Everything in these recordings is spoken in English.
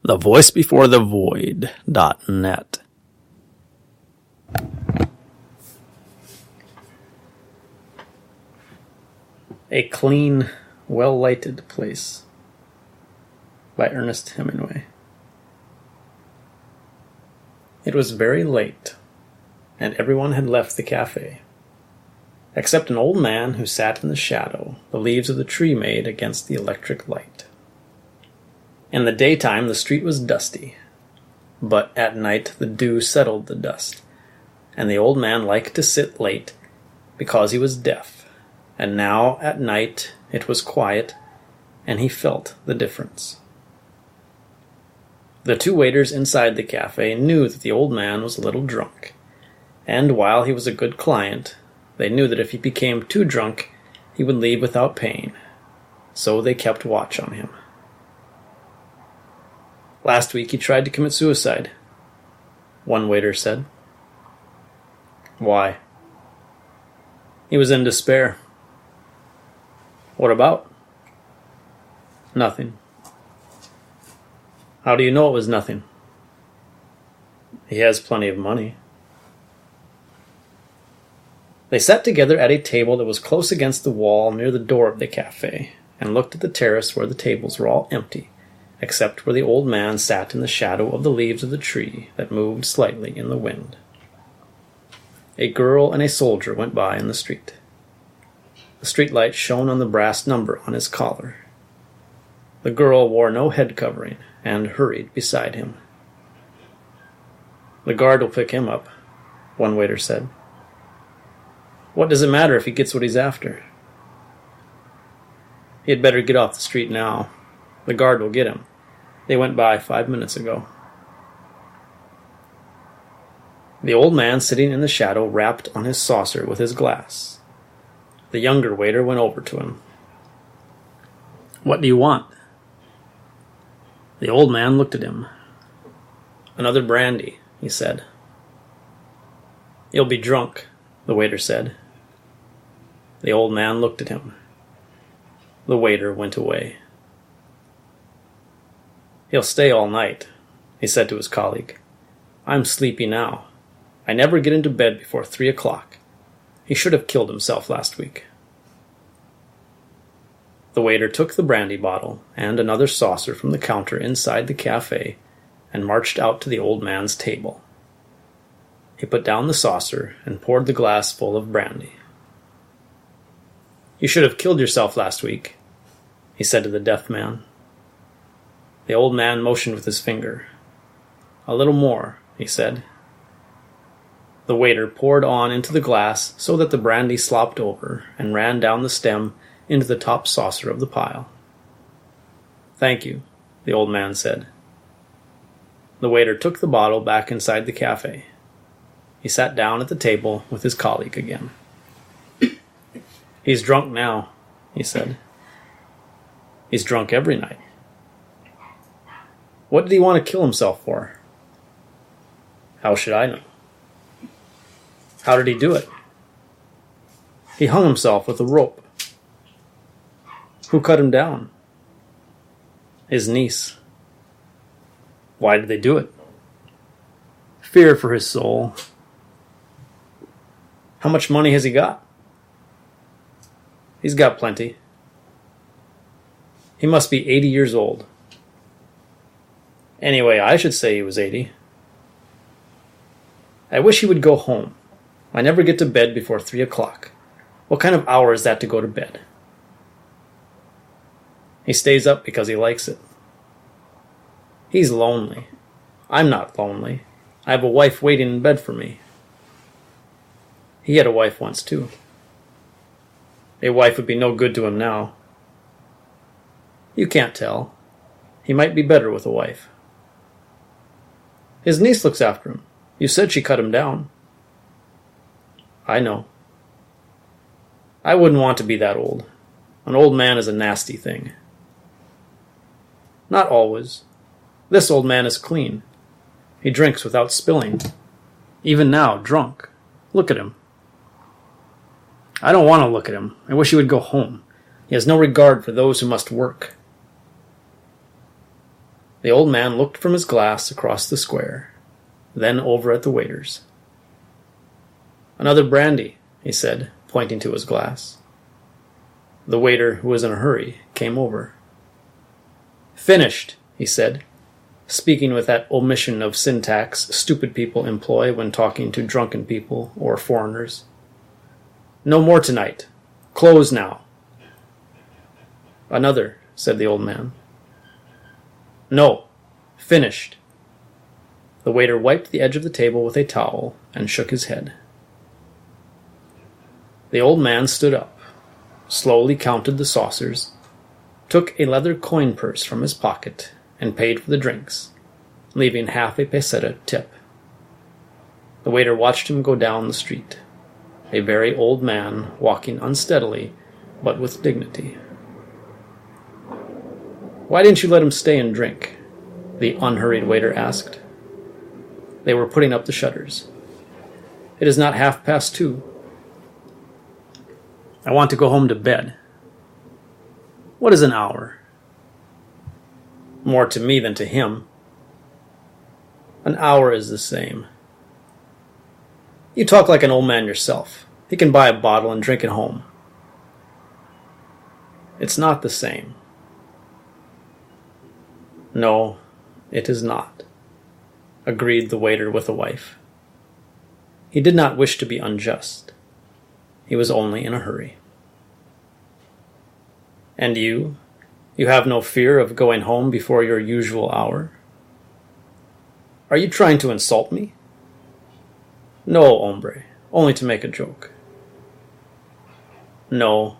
thevoicebeforethevoid.net. A Clean, Well-Lighted Place by Ernest Hemingway. It was very late, and everyone had left the cafe, except an old man who sat in the shadow the leaves of the tree made against the electric light. In the daytime the street was dusty, but at night the dew settled the dust, and the old man liked to sit late because he was deaf, and now at night it was quiet, and he felt the difference. The two waiters inside the cafe knew that the old man was a little drunk, and while he was a good client, they knew that if he became too drunk, he would leave without paying, so they kept watch on him. "Last week he tried to commit suicide," one waiter said. "Why?" "He was in despair." "What about?" "Nothing." "How do you know it was nothing?" "He has plenty of money." They sat together at a table that was close against the wall near the door of the cafe, and looked at the terrace where the tables were all empty, except where the old man sat in the shadow of the leaves of the tree that moved slightly in the wind. A girl and a soldier went by in the street. The streetlight shone on the brass number on his collar. The girl wore no head covering and hurried beside him. "The guard will pick him up," one waiter said. "What does it matter if he gets what he's after?" "He had better get off the street now. The guard will get him. They went by 5 minutes ago." The old man sitting in the shadow rapped on his saucer with his glass. The younger waiter went over to him. "What do you want?" The old man looked at him. "Another brandy," he said. "You'll be drunk," the waiter said. The old man looked at him. The waiter went away. "He'll stay all night," he said to his colleague. "I'm sleepy now. I never get into bed before 3 o'clock. He should have killed himself last week." The waiter took the brandy bottle and another saucer from the counter inside the cafe and marched out to the old man's table. He put down the saucer and poured the glass full of brandy. "You should have killed yourself last week," he said to the deaf man. The old man motioned with his finger. "A little more," he said. The waiter poured on into the glass so that the brandy slopped over and ran down the stem into the top saucer of the pile. "Thank you," the old man said. The waiter took the bottle back inside the cafe. He sat down at the table with his colleague again. "He's drunk now," he said. "He's drunk every night." "What did he want to kill himself for?" "How should I know?" "How did he do it?" "He hung himself with a rope." "Who cut him down?" "His niece." "Why did they do it?" "Fear for his soul." "How much money has he got?" "He's got plenty." "He must be 80 years old." "Anyway, I should say he was 80. "I wish he would go home. I never get to bed before 3 o'clock. What kind of hour is that to go to bed?" "He stays up because he likes it." "He's lonely. I'm not lonely. I have a wife waiting in bed for me." "He had a wife once, too." "A wife would be no good to him now." "You can't tell. He might be better with a wife." "His niece looks after him. You said she cut him down." "I know." "I wouldn't want to be that old. An old man is a nasty thing." "Not always. This old man is clean. He drinks without spilling. Even now, drunk. Look at him." "I don't want to look at him. I wish he would go home. He has no regard for those who must work." The old man looked from his glass across the square, then over at the waiters. "Another brandy," he said, pointing to his glass. The waiter, who was in a hurry, came over. "Finished," he said, speaking with that omission of syntax stupid people employ when talking to drunken people or foreigners. "No more tonight. Close now." "Another," said the old man. "No. Finished." The waiter wiped the edge of the table with a towel and shook his head. The old man stood up, slowly counted the saucers, took a leather coin purse from his pocket, and paid for the drinks, leaving half a peseta tip. The waiter watched him go down the street, a very old man walking unsteadily but with dignity. "Why didn't you let him stay and drink?" the unhurried waiter asked. They were putting up the shutters. "It is not 2:30. I want to go home to bed." "What is an hour?" "More to me than to him." "An hour is the same." "You talk like an old man yourself. He can buy a bottle and drink it home." "It's not the same." "No, it is not," agreed the waiter with a wife. He did not wish to be unjust. He was only in a hurry. "And you? You have no fear of going home before your usual hour?" "Are you trying to insult me?" "No, hombre, only to make a joke." "No,"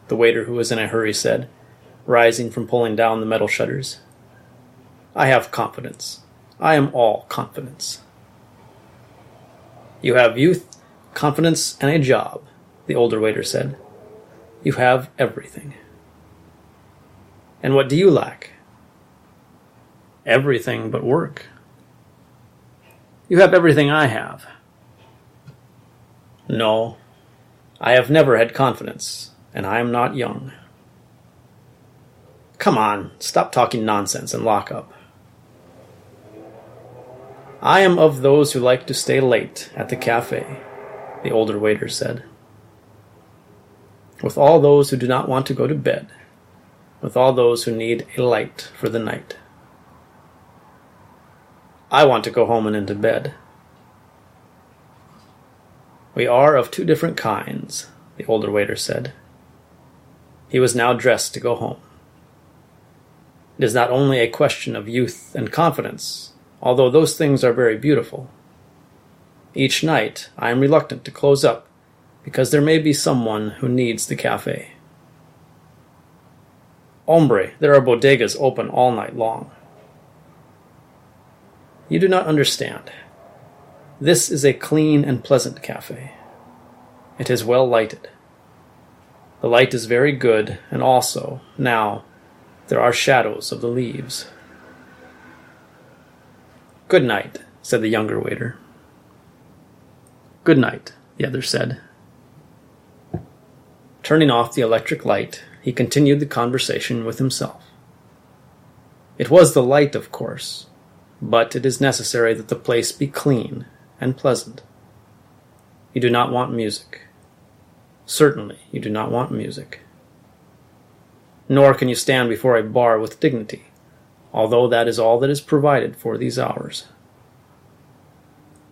the waiter who was in a hurry said, rising from pulling down the metal shutters. "I have confidence. I am all confidence." "You have youth, confidence, and a job," the older waiter said. "You have everything." "And what do you lack?" "Everything but work." "You have everything I have." "No, I have never had confidence, and I am not young." "Come on, stop talking nonsense and lock up." "I am of those who like to stay late at the cafe," the older waiter said. "With all those who do not want to go to bed, with all those who need a light for the night." "I want to go home and into bed." "We are of two different kinds," the older waiter said. He was now dressed to go home. "It is not only a question of youth and confidence, although those things are very beautiful. Each night I am reluctant to close up because there may be someone who needs the cafe." "Hombre, there are bodegas open all night long." "You do not understand. This is a clean and pleasant cafe. It is well lighted. The light is very good, and also, now, there are shadows of the leaves." "Good night," said the younger waiter. "Good night," the other said. Turning off the electric light, he continued the conversation with himself. It was the light, of course, but it is necessary that the place be clean and pleasant. You do not want music. Certainly you do not want music. Nor can you stand before a bar with dignity, although that is all that is provided for these hours.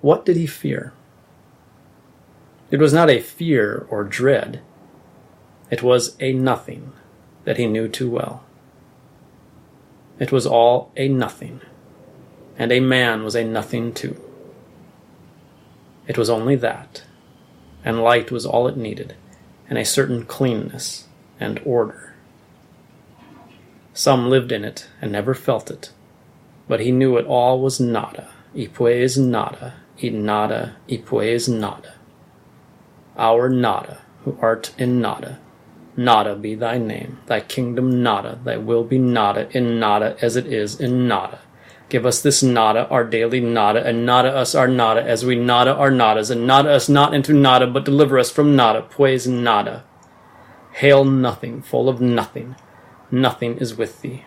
What did he fear? It was not a fear or dread. It was a nothing that he knew too well. It was all a nothing, and a man was a nothing too. It was only that, and light was all it needed, and a certain cleanness and order. Some lived in it and never felt it, but he knew it all was nada, y pues nada, y nada, y pues nada. Our nada, who art in nada, nada be thy name, thy kingdom nada, thy will be nada, in nada as it is in nada. Give us this nada, our daily nada, and nada us our nada, as we nada our nadas, and nada us not into nada, but deliver us from nada, pues nada. Hail nothing, full of nothing. Nothing is with thee.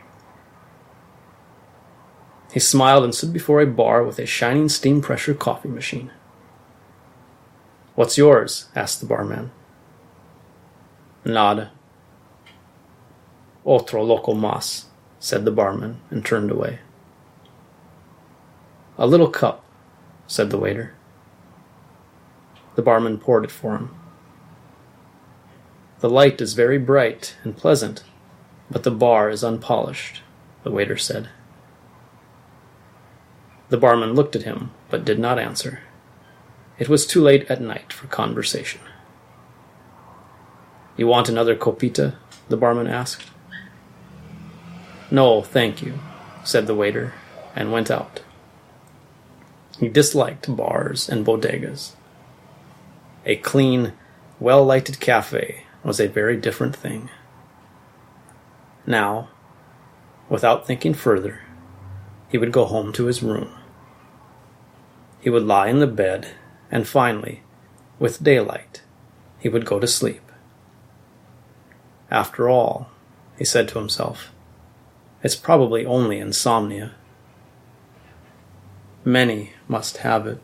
He smiled and stood before a bar with a shining steam pressure coffee machine. "What's yours?" asked the barman. "Nada." "Otro loco más," said the barman, and turned away. "A little cup," said the waiter. The barman poured it for him. "The light is very bright and pleasant, but the bar is unpolished," the waiter said. The barman looked at him, but did not answer. It was too late at night for conversation. "You want another copita?" the barman asked. "No, thank you," said the waiter, and went out. He disliked bars and bodegas. A clean, well-lighted cafe was a very different thing. Now, without thinking further, he would go home to his room. He would lie in the bed, and finally, with daylight, he would go to sleep. After all, he said to himself, it's probably only insomnia. Many must have it.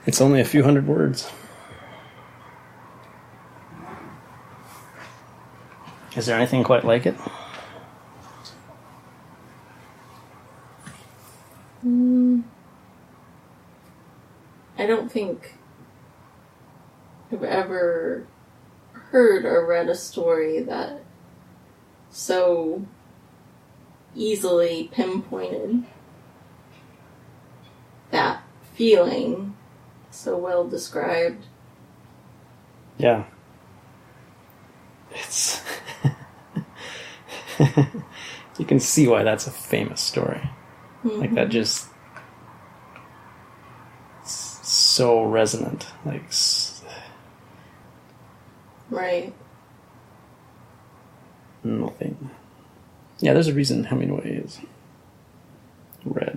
It's only a few hundred words. Is there anything quite like it? I don't think I've ever heard or read a story that so easily pinpointed that feeling, so well described. Yeah. It's... You can see why that's a famous story. Mm-hmm. Like, that just... It's so resonant. Like... Right. Nothing. Yeah, there's a reason Hemingway is read.